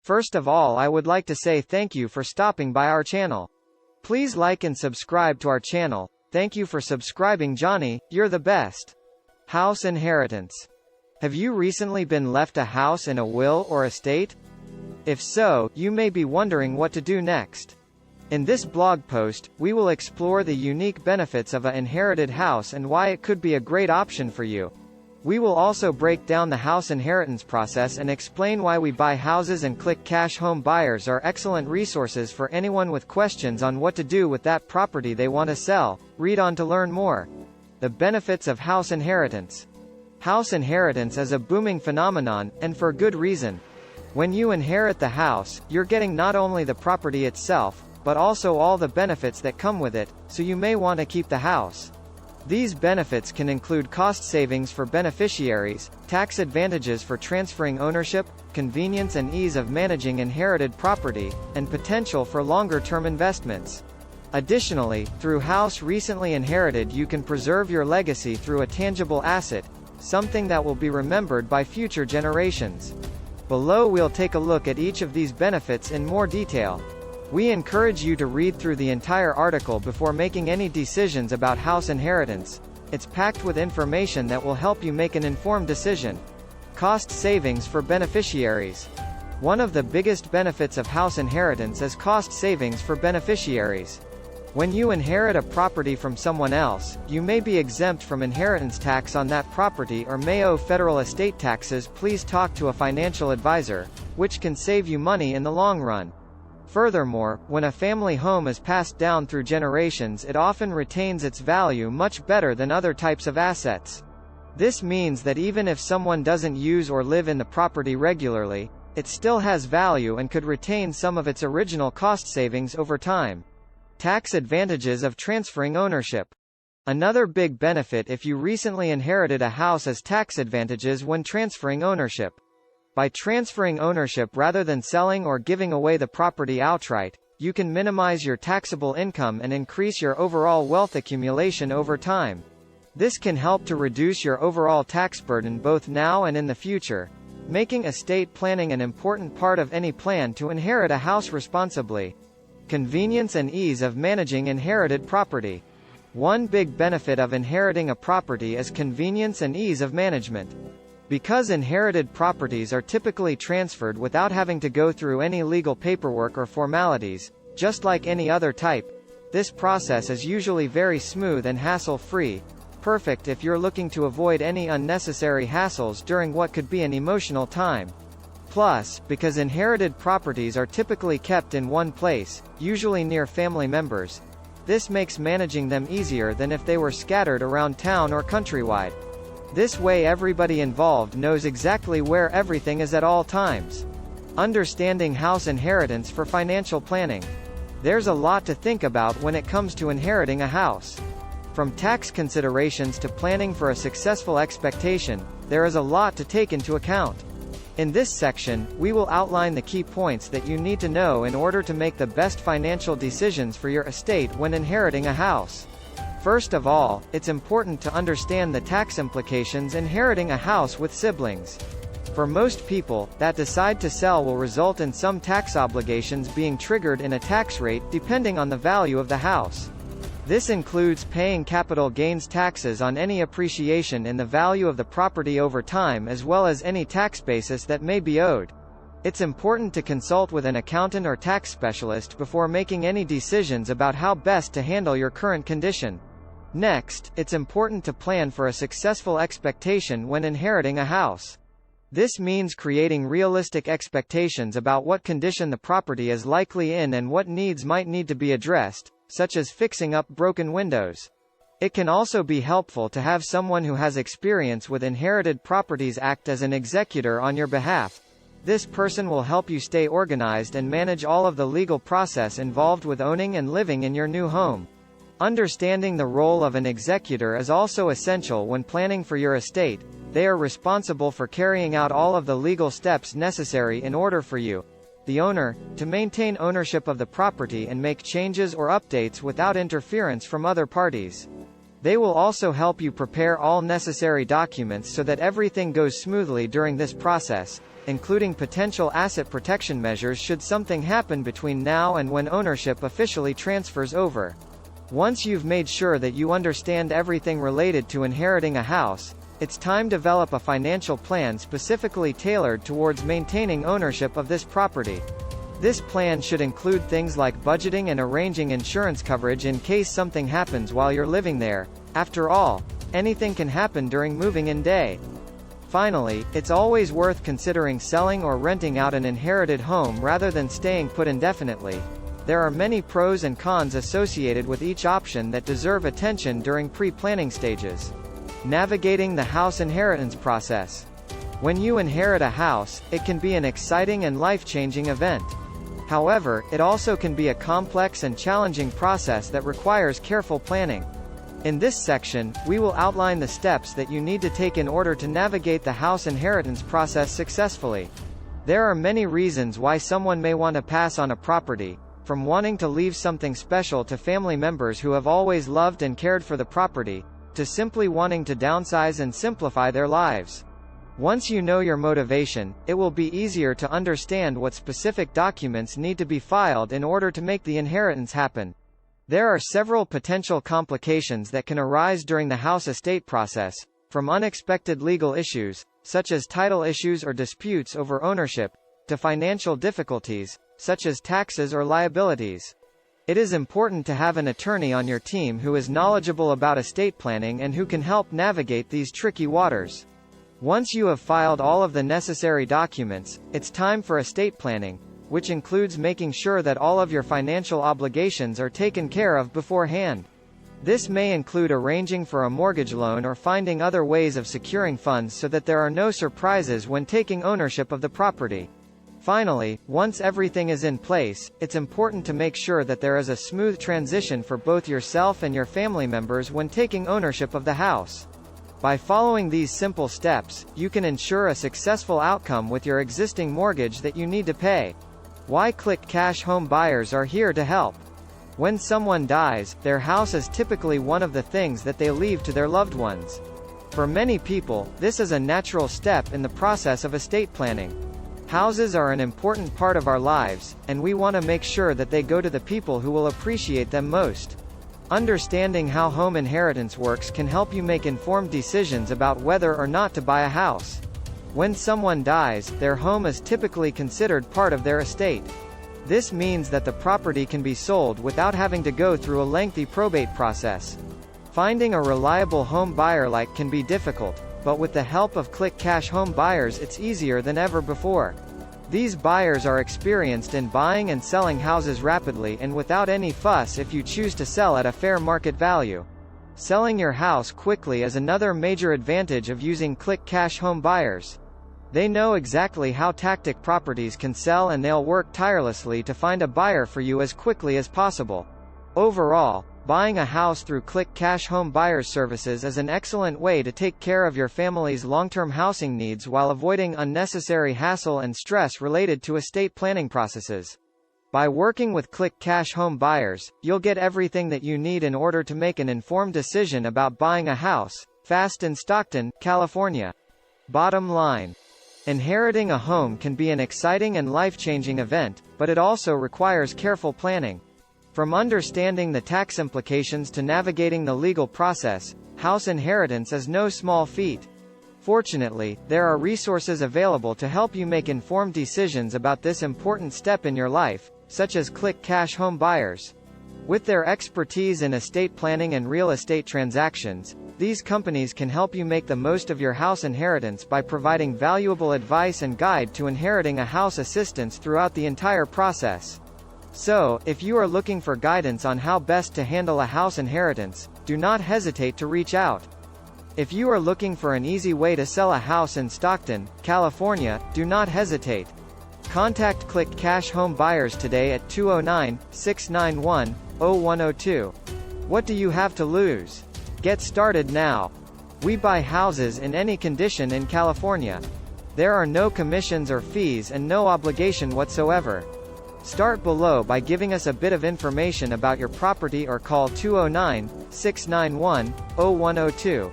First of all, I would like to say thank you for stopping by our channel. Please like and subscribe to our channel. Thank you for subscribing, Johnny, you're the best. House inheritance. Have you recently been left a house in a will or estate? If so, you may be wondering what to do next. In this blog post, we will explore the unique benefits of an inherited house and why it could be a great option for you. We will also break down the house inheritance process and explain why we buy houses and Click Cash Home Buyers are excellent resources for anyone with questions on what to do with that property they want to sell. Read on to learn more. The benefits of house inheritance. House inheritance is a booming phenomenon, and for good reason. When you inherit the house, you're getting not only the property itself, but also all the benefits that come with it, so you may want to keep the house. These benefits can include cost savings for beneficiaries, tax advantages for transferring ownership, convenience and ease of managing inherited property, and potential for longer-term investments. Additionally, through house recently inherited, you can preserve your legacy through a tangible asset, something that will be remembered by future generations. Below we'll take a look at each of these benefits in more detail. We encourage you to read through the entire article before making any decisions about house inheritance. It's packed with information that will help you make an informed decision. Cost savings for beneficiaries. One of the biggest benefits of house inheritance is cost savings for beneficiaries. When you inherit a property from someone else, you may be exempt from inheritance tax on that property or may owe federal estate taxes. Please talk to a financial advisor, which can save you money in the long run. Furthermore, when a family home is passed down through generations, it often retains its value much better than other types of assets. This means that even if someone doesn't use or live in the property regularly, it still has value and could retain some of its original cost savings over time. Tax advantages of transferring ownership. Another big benefit if you recently inherited a house is tax advantages when transferring ownership. By transferring ownership rather than selling or giving away the property outright, you can minimize your taxable income and increase your overall wealth accumulation over time. This can help to reduce your overall tax burden both now and in the future, making estate planning an important part of any plan to inherit a house responsibly. Convenience and ease of managing inherited property. One big benefit of inheriting a property is convenience and ease of management. Because inherited properties are typically transferred without having to go through any legal paperwork or formalities, just like any other type, this process is usually very smooth and hassle-free, perfect if you're looking to avoid any unnecessary hassles during what could be an emotional time. Plus, because inherited properties are typically kept in one place, usually near family members, this makes managing them easier than if they were scattered around town or countrywide. This way everybody involved knows exactly where everything is at all times. Understanding house inheritance for financial planning. There's a lot to think about when it comes to inheriting a house. From tax considerations to planning for a successful expectation, there is a lot to take into account. In this section, we will outline the key points that you need to know in order to make the best financial decisions for your estate when inheriting a house. First of all, it's important to understand the tax implications inheriting a house with siblings. For most people that decide to sell will result in some tax obligations being triggered in a tax rate depending on the value of the house. This includes paying capital gains taxes on any appreciation in the value of the property over time as well as any tax basis that may be owed. It's important to consult with an accountant or tax specialist before making any decisions about how best to handle your current condition. Next, it's important to plan for a successful expectation when inheriting a house. This means creating realistic expectations about what condition the property is likely in and what needs might need to be addressed, such as fixing up broken windows. It can also be helpful to have someone who has experience with inherited properties act as an executor on your behalf. This person will help you stay organized and manage all of the legal process involved with owning and living in your new home. Understanding the role of an executor is also essential when planning for your estate. They are responsible for carrying out all of the legal steps necessary in order for you, the owner, to maintain ownership of the property and make changes or updates without interference from other parties. They will also help you prepare all necessary documents so that everything goes smoothly during this process. including potential asset protection measures should something happen between now and when ownership officially transfers over. Once you've made sure that you understand everything related to inheriting a house, it's time to develop a financial plan specifically tailored towards maintaining ownership of this property. This plan should include things like budgeting and arranging insurance coverage in case something happens while you're living there. After all, anything can happen during moving-in day. Finally, it's always worth considering selling or renting out an inherited home rather than staying put indefinitely. There are many pros and cons associated with each option that deserve attention during pre-planning stages. Navigating the house inheritance process. When you inherit a house, it can be an exciting and life-changing event. However, it also can be a complex and challenging process that requires careful planning. In this section, we will outline the steps that you need to take in order to navigate the house inheritance process successfully. There are many reasons why someone may want to pass on a property, from wanting to leave something special to family members who have always loved and cared for the property, to simply wanting to downsize and simplify their lives. Once you know your motivation, it will be easier to understand what specific documents need to be filed in order to make the inheritance happen. There are several potential complications that can arise during the house estate process, from unexpected legal issues, such as title issues or disputes over ownership, to financial difficulties, such as taxes or liabilities. It is important to have an attorney on your team who is knowledgeable about estate planning and who can help navigate these tricky waters. Once you have filed all of the necessary documents, it's time for estate planning, which includes making sure that all of your financial obligations are taken care of beforehand. This may include arranging for a mortgage loan or finding other ways of securing funds so that there are no surprises when taking ownership of the property. Finally, once everything is in place, it's important to make sure that there is a smooth transition for both yourself and your family members when taking ownership of the house. By following these simple steps, you can ensure a successful outcome with your existing mortgage that you need to pay. Why Click Cash home buyers are here to help. When someone dies, their house is typically one of the things that they leave to their loved ones. For many people, this is a natural step in the process of estate planning. Houses are an important part of our lives, and we want to make sure that they go to the people who will appreciate them most. Understanding how home inheritance works can help you make informed decisions about whether or not to buy a house. When someone dies, their home is typically considered part of their estate. This means that the property can be sold without having to go through a lengthy probate process. Finding a reliable home buyer can be difficult, but with the help of Click Cash home buyers it's easier than ever before. These buyers are experienced in buying and selling houses rapidly and without any fuss if you choose to sell at a fair market value. Selling your house quickly is another major advantage of using Click Cash home buyers. They know exactly how tactic properties can sell and they'll work tirelessly to find a buyer for you as quickly as possible. Overall, buying a house through Click Cash home buyers services is an excellent way to take care of your family's long-term housing needs while avoiding unnecessary hassle and stress related to estate planning processes. By working with Click Cash home buyers, you'll get everything that you need in order to make an informed decision about buying a house, fast in Stockton, California. Bottom line. Inheriting a home can be an exciting and life-changing event, but it also requires careful planning. From understanding the tax implications to navigating the legal process, house inheritance is no small feat. Fortunately, there are resources available to help you make informed decisions about this important step in your life, such as Click Cash home buyers. With their expertise in estate planning and real estate transactions, these companies can help you make the most of your house inheritance by providing valuable advice and guide to inheriting a house assistance throughout the entire process. So, if you are looking for guidance on how best to handle a house inheritance, do not hesitate to reach out. If you are looking for an easy way to sell a house in Stockton, California, do not hesitate. Contact Click Cash home buyers today at 209-691-0102. What do you have to lose? Get started now. We buy houses in any condition in California. There are no commissions or fees and no obligation whatsoever. Start below by giving us a bit of information about your property or call 209-691-0102.